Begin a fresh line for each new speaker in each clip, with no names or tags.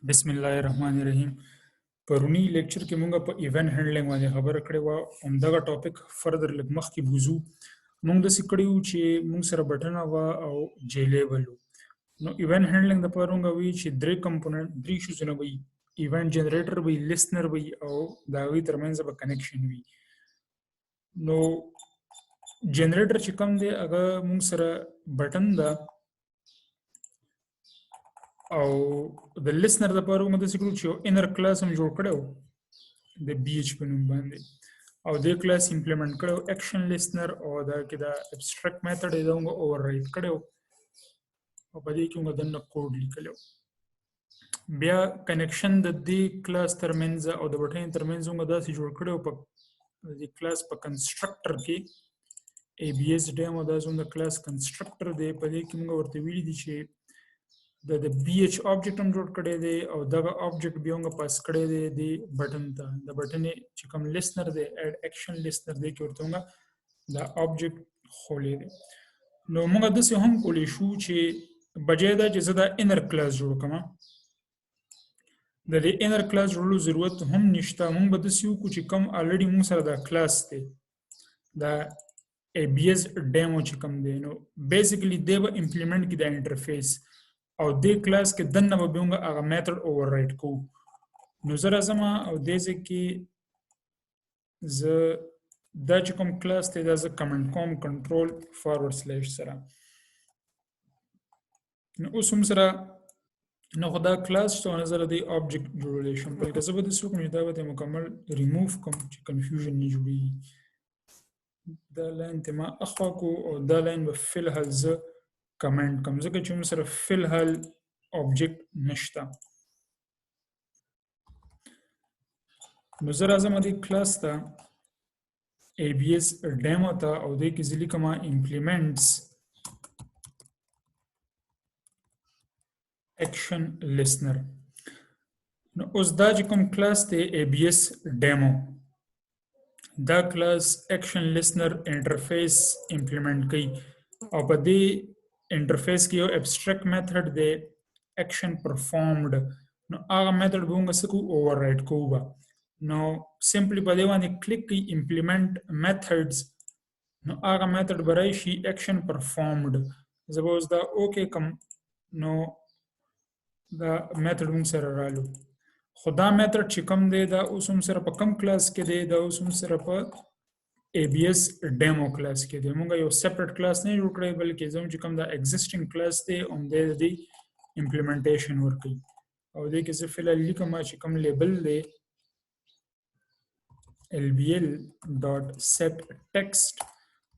بسم الله الرحمن الرحیم. پرونی لیکچر کې مونږ په ایونت هینډلینګ باندې خبره کړې و. همدغه ټاپک فردر لږ مخکې بوزو. مونږ داسې کړي وو چې مونږ سره بټنه وه او جی لیبل و. نو ایونت هینډلینګ دپاره مونږ وی چې درې کمپوننټ درې شیزونه به وي. ایونت جنریټر به وي، لسنر به وي او د هغوی ترمنځ به کنیکشن وي. نو جنریټر چې کوم دی هغه مونږ سره بټن ده او د لسنر لپاره موږ داسې کړو چې یو انر کلاس هم جوړ کړی و د بي ایچ په نوم باندې او دې کلاس امپلیمنټ کړی و اکشن لسنر او دا کې دا ابسټرکټ میتھډ یې موږ اوور رایټ کړی و او په دې کې موږ دننه کوډ لیکلی و. بیا کنیکشن د دې کلاس ترمنځ او د بټن ترمنځ موږ داسې جوړ کړی و په دې کلاس په کنسټرکټر کې ABS ډیمو دا زموږ د کلاس کنسټرکټر دی. په دې کې موږ ورته ویلي دي چې د BH آبجیکټ هم جوړ کړی دی او دغه آبجیکټ بیا موږ پاس کړی دی د بټن ته. د بټن چې کوم لسنر دی اډ اکشن لسنر دی کې ورته موږ دا آبجیکټ خولی دی. نو موږ داسې هم کولی شو چې بجای دا چې زه دا انر کلاس جوړ کړم، د دې انر کلاس جوړولو ضرورت هم نشته. موږ به داسې وکړو چې کوم الریډي موږ سره دا کلاس دی دا ABS ډیمو چې کوم دی، نو بیسیکلی دی به امپلیمنټ کړي دا انټرفیس او دې کلاس کې دننه به موږ هغه میتھډ اوور رایټ کوو. نو زه راځم او دې ځای کې زه دا چې کوم کلاس دی دا زه کمنټ کوم کنټرول فارورډ سلیش سره. نو اوس هم سره نو خو دا کلاس شته او نه زه د دې آبجیکټ جوړولی شم، بلکې زه به داسې وکړم چې دا به یې مکمل ریموف کړم چې کنفیوژن نه جوړېږي. دا لاین ته ما اخوا کړو او دا لاین به فی الحال زه کمنټ کوم ځکه چې موږ سره فی الحال آبجیکټ نشته. نو زه راځم دې کلاس ته ABS ډیمو ته او دې کې زه لیکم امپلیمنټس اکشن لسنر. نو اوس دا چې کوم کلاس دی ABS ډیمو، دا کلاس اکشن لسنر انټرفیس امپلیمنٹ کوي او په دې انټرفیس کې یو ابسټرکټ میتھډ دی اکشن پرفارمډ. نو هغه میتھډ به موږ څه کوو اوور رایټ کوو به. نو سمپلی په دې باندې کلیک کوي امپلیمنٹ میتھډز، نو هغه میتھډ به راشي اکشن پرفارمډ. زه به اوس دا اوکې کوم نو دا میتھډ موږ سره رالو. خو دا میتھډ چې کوم دی دا اوس هم سره په کم کلاس کې دی، دا اوس هم سره په ABS ډیمو کلاس کې دی. موږ یو سپریټ کلاس نه جوړ کړی بلکې زموږ چې کوم دا ایگزسټینګ کلاس دی همدې د دې امپلیمنټیشن ورکوي او دې کې زه فی الحال لیکم چې کوم لیبل دی lbl.setText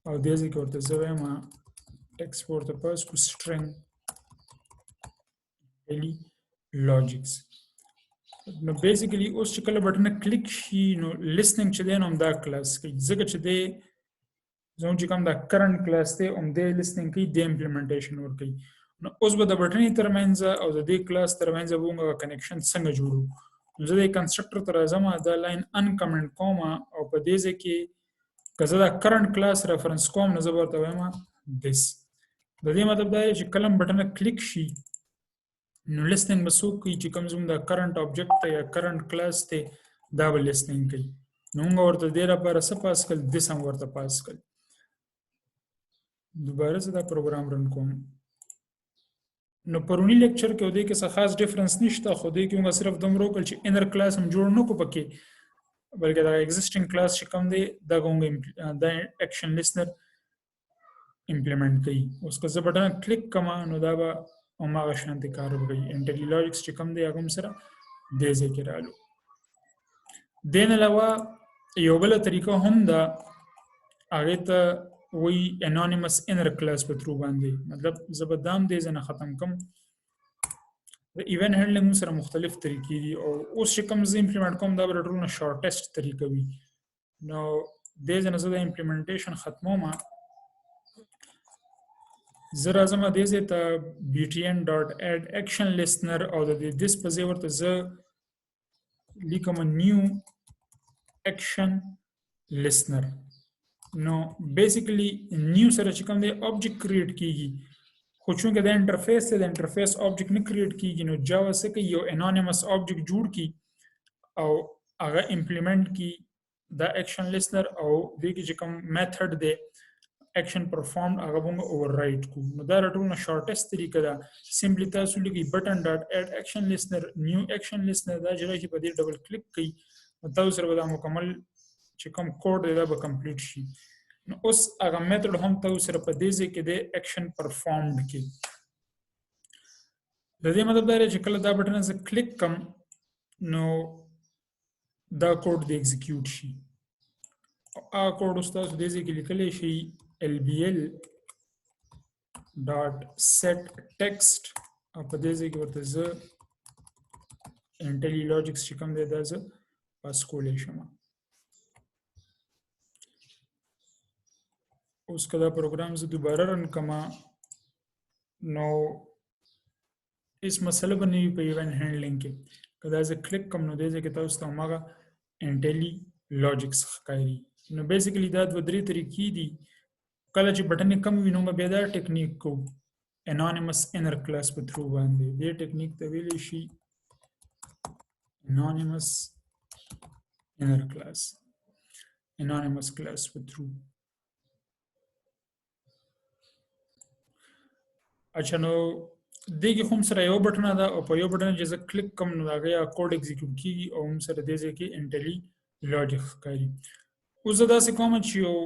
او دې ځای کې ورته زه وایم ټیکسټ ورته پاس کو string logics. نو بیسیکلی اوس چې کله بټن کلیک شي نو لسننګ چې دی نو همدا کلاس کوي، ځکه چې دی زموږ چې کوم دا کرنټ کلاس دی همدې لسننګ کوي، د امپلیمنټیشن ورکوي. نو اوس به د بټنې ترمنځ او د دې کلاس ترمنځ به موږ کنیکشن څنګه جوړو. نو زه د کنسټرکټر ته راځم، دا لاین انکمنټ کوم او په دې ځای کې که زه دا کرنټ کلاس ریفرنس کوم نو زه به ورته وایم دس. د دې مطلب دا دی چې کله بټن کلیک شي نو لسننګ به څوک کوي چې کوم زموږ د کرنټ آبجیکټ ته یا کرنټ کلاس ته دا به لسننګ کوي. نو موږ ورته دې لپاره څه پاس کړل، دس هم ورته پاس کړل. دوباره زه دا پروګرام رن کوم. نو پرونی لیکچر کې دې کې څه خاص ډیفرنس نشته، خو دې کې موږ صرف دومره وکړل چې انر کلاس هم جوړ نه کړو پکې، بلکې دا ایگزسټینګ کلاس چې کوم دی دا موږ دا اکشن لسنر امپلیمنٹ کوي. اوس که زه بټن کلیک کوم نو دا به هماغه شانتې کار وکړي. انټلی لاجکس چې کوم دی هغه هم سره دې ځای کې رالو. دې نه علاوه یو بله طریقه هم ده، هغې ته وایي انونیمس انر کلاس په ترو باندې. مطلب زه به دا هم دې ځای نه ختم کوم. د ایونت هینډلینګ سره مختلف طریقې دي او اوس چې کوم زه امپلیمنټ کوم دا به د ټولو نه شارټیسټ طریقه وي. نو دې ځای نه زه د امپلیمنټیشن ختموم. زه راځم دې ځای ته btn.add action listener او د دې په ځای ورته زه لیکم new action listener. نو بیسیکلی نیو سره چې کوم دی آبجیکټ کریټ کیږي خو چونکه د انټرفیس ته د انټرفیس آبجیکټ نه کریټ کیږي نو جاوا څه کوي یو انونیمس آبجیکټ جوړ کی او هغه امپلیمنٹ کی دا ایکشن لسنر او دغه چې کوم میتھډ دی action performed هغه موږ override کو نو دا ټولنه شارټست طریقه ده سمپلی تاسو لګي بٹن ډاټ اډ اکشن لسنر نیو اکشن لسنر دا جره چې په دې ډبل کلیک کړئ نو تاسو سره دا مکمل چې کوم کوډ دی دا به کمپلیټ شي نو اوس هغه میتھډ هم تاسو سره په دې ځای کې د اکشن پرفارمډ کې د دې مطلب دا چې کله دا بٹن زه کلیک کوم نو دا کوډ دی ایگزیکیوټ شي او کوډ اوس تاسو دې ځای کې لیکلی شي lbl dot set text او په دې ځای کې ورته زه IntelliLogix چې کوم دی دا زه پاس کولی شم اوس که دا پروګرام زه دوباره رن کما نو هیڅ مسله به نه وي په ایونټ هینډلینګ کې که دا زه کلیک کوم نو دې ځای کې تاسو ته هماغه IntelliLogix ښکاري نو بیسیکلی دا دوه درې طریقې دي کله چې بټن کم وي نو بیا دا ټیکنیک کو انونیمس انر کلاس په تھرو باندې دې ټیکنیک ته ویلی شي انونیمس انر کلاس انونیمس کلاس په تھرو اچھا نو دغه هم سره یو بټن ده او په یو بټن چې زه کلیک کوم نو هغه یا کوډ ایگزیکیوټ کیږي او هم سره دې ځکه IntelliLogix ښکاري اوس دا څه کوم چې یو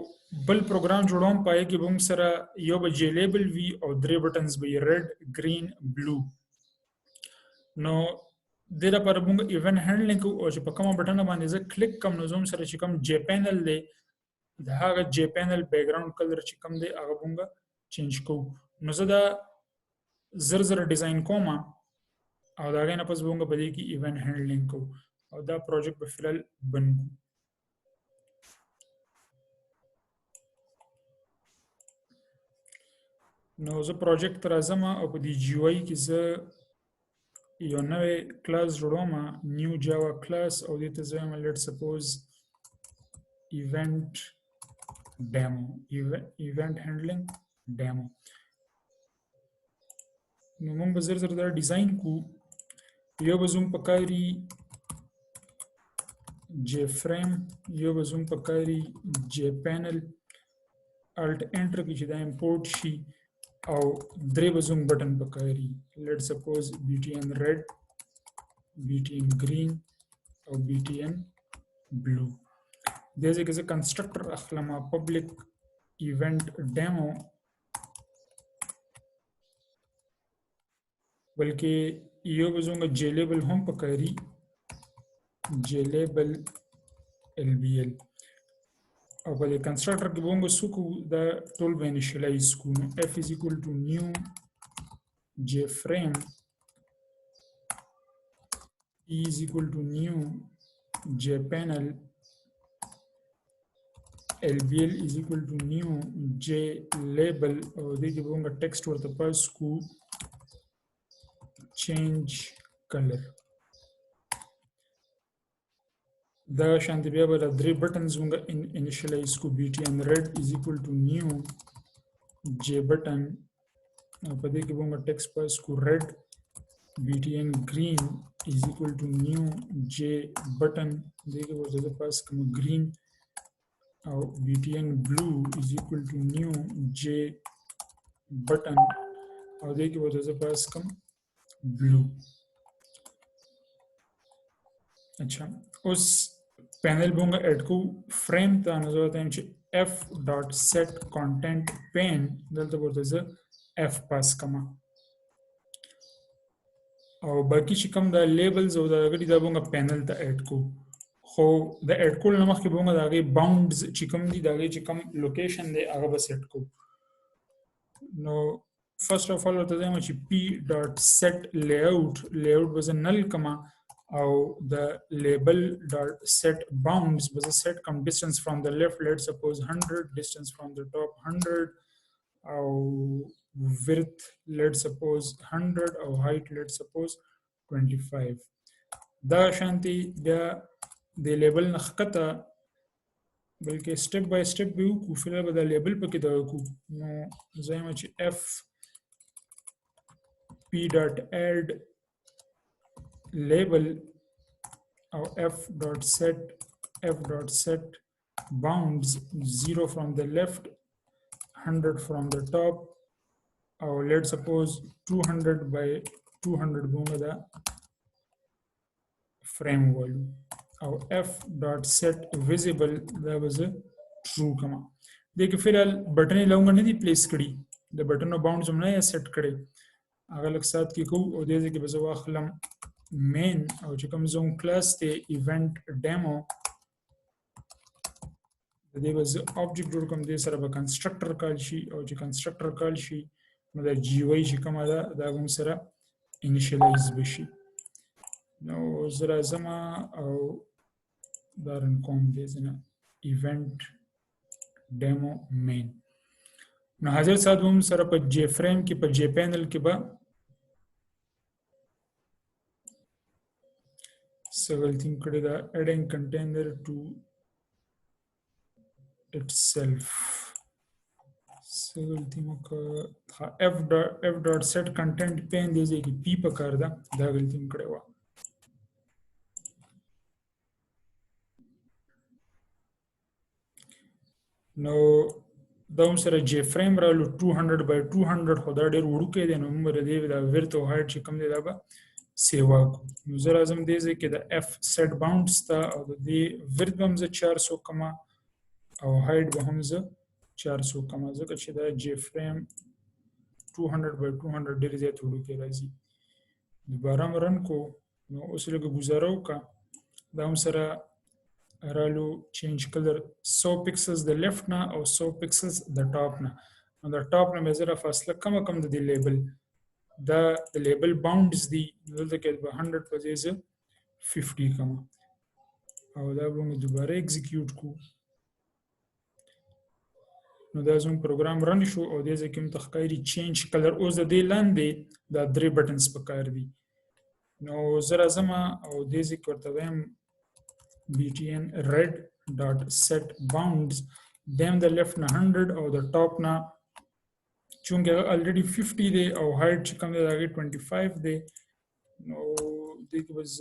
بل پروګرام جوړوم پای کې به سره یو به جی لیبل وی او درې بټنز به ریډ گرین بلو نو د لپاره موږ ایونت هینډلینګ او چې په کومه بټن باندې زه کلیک کوم نو زوم سره چې کوم جی پینل دی دا هغه جی پینل بیک گراوند کلر چې کوم دی هغه موږ چینج کوو نو زه دا زر زر ډیزاین کوم او دا غینه پس موږ په دې کې ایونت هینډلینګ کوو او دا پروجیکټ په فلل بنو نو زه پروجیکټ تر ازم او په دې جی واي کې زه یو نوې کلاس جوړوم نیو جاوا کلاس او دې ته زه لیټ سپوز ایونت ډیمو ایونت هینډلینګ ډیمو نو موږ به زر زر دا ډیزاین کو یو به زوم پکاري جی فریم یو به زوم پکاري جی پینل الټ انټر کې چې دا امپورټ شي او درې به زوم بټن پکاري لیټ سپوز BTN red BTN green او BTN blue دې ځکه چې کنسټرکټر اخلم پبلک ایونت ډیمو بلکې یو به زوم جی لیبل هم پکاري جی لیبل LBL او په دې کنسټرکټر کې موږ سکو دا ټول به انیشلایز کو نو f is equal to new jframe e is equal to new jpanel lbl is equal to new jlabel او دې کې موږ ټیکسټ ورته پاس کو change color دا شانت بیا به درې بټنز موږ انیشلایز کو BTN red is equal to new j button او په دې کې موږ ټیکسټ پاس کو red BTN green is equal to new j button دې کې ورته پاس کوم green او BTN blue is equal to new j button او دې کې ورته پاس کوم blue اچھا اوس پینل بونگا ایڈ کو فریم تا نظر ہوتا ہے چې f dot set content pane دلته ورته زه f پاس کما او باقی چې کوم دا لیبلز او دا غړي دا بونگا پینل ته ایڈ کو خو دا ایڈ کول نه مخکې بونگا دا غي باونډز چې کوم دي دا غي چې کوم لوکیشن دی هغه به سیټ کو نو فرست اف all ورته زما چې p dot set layout به زه نل کما او the label dot set bounds was a set come distance from the left, let's suppose 100, distance from the top 100 or width let's suppose 100 or height let's suppose 25 da shanti the label نخکتا بلکې step by step view کو فل به the label پکې دا کو نو زما چې f p dot add label or f dot set bounds 0 from the left 100 from the top or let's suppose 200 by 200 بونگا دا frame value او f dot set visible دا was a true کما دیکھ فی الحال بٹن لاؤنگا نہیں دی پلیس کری دا بٹن باؤنڈز ہم نے سیٹ کرے اگر لگ ساتھ کی کو او دے دے کہ بس واخلم main او چکم زون کلاس تے event demo دے بس object جوړ کوم دے سره به constructor کال شي او چې constructor کال شي نو دا GUI چې کومه ده دا هم سره initialize بشي نو زه راځم او دا رن کوم دې ځنه event demo main نو حاضر ساتھ هم سره په J frame کې په J panel کې به something کړی دا adding container to itself غلطی مکه f dot set content پین دې ځای کې p پکار ده دا غلطی م کړې و نو دا هم سره j frame رالو 200 by 200 خو دا ډېر وړوکی دی نو موږ د دې دا width او height چې کوم دی دا به سیوا کو نو زه راځم دې ځای کې د f set bounds ته او د دې width به هم زه 400 کما او height به هم زه 400 کما ځکه چې دا j frame 200 by 200 ډېر زیات وړوکی راځي دوباره م رن کو نو اوس لږه ګزاره وکړه دا هم سره رالو change color 100 pixels د left نه او 100 pixels د top نه نو د top نه مې زره فاصله کمه کم د دې لیبل دا د لیبل باونډز دي دلته کې به 100 په ځای زه 50 کما او دا به موږ دوباره ایگزیکیوټ کو نو دا زموږ پروګرام رن شو او دې ځای کې م تخکاري چینج کلر اوس د دې لاندې دا درې بټنز پکار دي نو زه راځم او دې ځای کې ورته وایم btn red dot set bounds دیم د لیفټ نه 100 او د ټاپ نه چونکه already 50 دی او height چې کوم دی دا 25 دی نو دې کې بس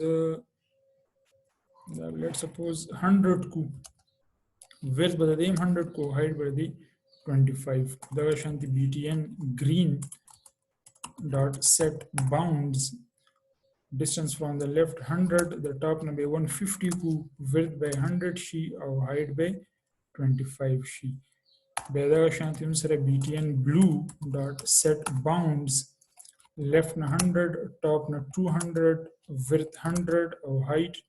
دا let's suppose 100 کو width به دیم 100 کو height به دی 25 دا شانتی btn green dot set bounds distance from the left 100 the top number 150 کو width by 100 شي او height by 25 شي به دا شانتی هم سره btn blue dot set bounds left نه 100 top نه 200 width 100 او height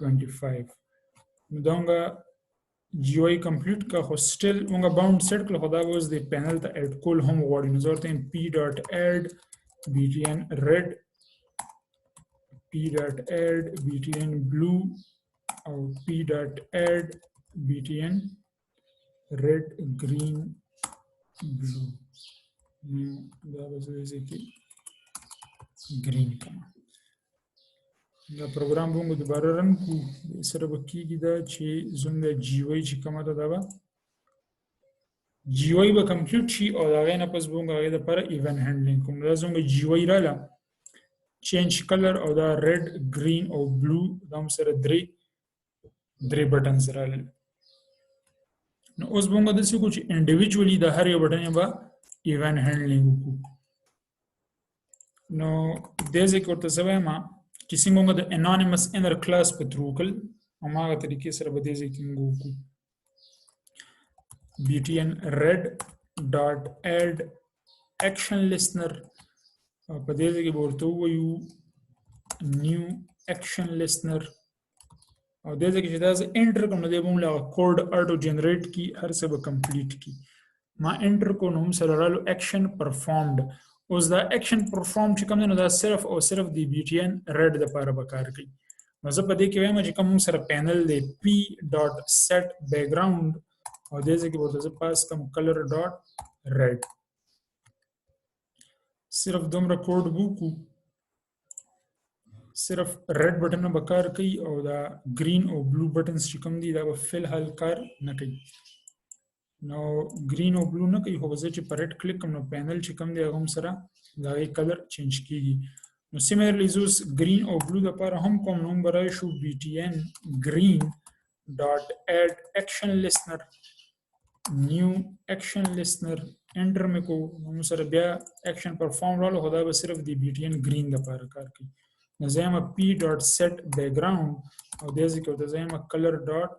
25 نو داونګه GUI complete کا خو still مونږه bound set کړل خو دا اوس د panel ته add کول هم غواړي نو زه ورته p dot add btn red p dot add btn blue او p dot add btn red green blue دا به زه کې green کما دا پروګرام موږ دوباره رن کو سره به کېږي دا چې زموږ د GUI چې کومه ده دا به GUI به کمپلیټ شي او د هغې نه پس به موږ هغې دپاره ایونټ هینډلینګ کوم دا زموږ GUI راله چینج کلر او دا ریډ گرین او بلو دا هم سره درې بټنز راغلل نو اوس به موږ داسې وکړو چې انډیویجولي د هر یو بټن یې به ایونټ هینډلینګ وکړو نو دې ځای کې ورته زه وایم چې څنګه موږ د انونیمس انر کلاس په تھرو وکړل هماغه طریقې سره به دې ځای کې موږ وکړو btn red dot add action listener په دې ځای کې به ورته ووایو new action listener او دې ځای کې چې دا زه انټر کوم نو دی به موږ هغه کوډ اټو جنریټ کي هر څه به کمپلیټ کي ما انټر کو نو هم سره رالو action performed اوس دا action perform چې کوم دی نو دا صرف او صرف د btn red دپاره به کار کوي نو زه په دې کې وایم چې کوم موږ سره پینل دی p dot set background او دې ځای کې به ورته زه پاس کوم color dot red صرف دومره کوډ وکړو صرف ریډ بټن به کار کوي او دا گرین او بلو بټنز چې کوم دي دا به فی الحال کار نه کوي نو گرین او بلو نه کوي خو زه چې په ریډ کلیک کوم نو پینل چې کوم دی هغه هم سره دا غي کلر چینج کیږي. نو سیملرلی زوس گرین او بلو د لپاره هم کوم نوم برای شو btn green dot add action listener new action listener انټر مې کو نو سره بیا اکشن پرفارم رالو خدا به صرف دی btn green د لپاره کار کوي. نو زه یم p dot set background او دې ځکه ته زه یم color dot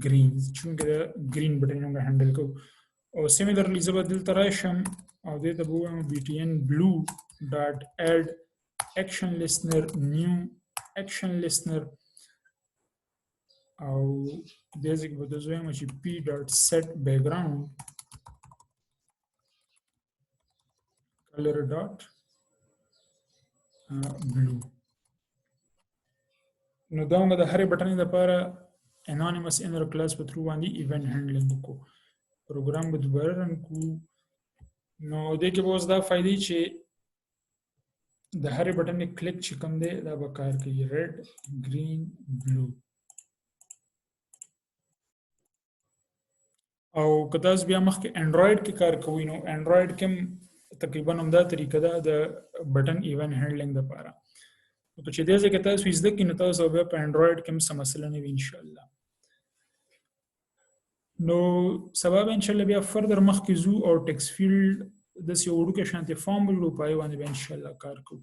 green چونکه green بټن موږ هندل کو. او سیملرلی زه به دلته راشم او دې ته به وایم btn blue dot add action listener new action listener او دې ځکه به زه وایم چې p dot set background color dot blue. نو دا موږ د هرې بټنې لپاره anonymous inner class په تھرو باندې ایونت هینډلینګ وکړو. پروګرام به دوباره رن کو. نو دې کې به اوس دا فائدې چې د هرې بټنې کلیک چې کوم دی دا به کار کوي ریډ گرین بلو. او که تاسو بیا مخکې انډرایډ کې کار کوئ نو انډرایډ کې تقریبا همدا طریقه ده د بټن ایونت هینډلینګ لپاره. نو چې دې ځکه تاسو یې زده کړئ نو تاسو بیا په انډرایډ کې هم څه مسله نه وي ان شاء الله. نو سبا به ان شاء الله بیا فردر مخکې ځو او ټیکس فیلډ د سی وړو کې شانتي فارم ولرو پای باندې به ان شاء الله کار کوو.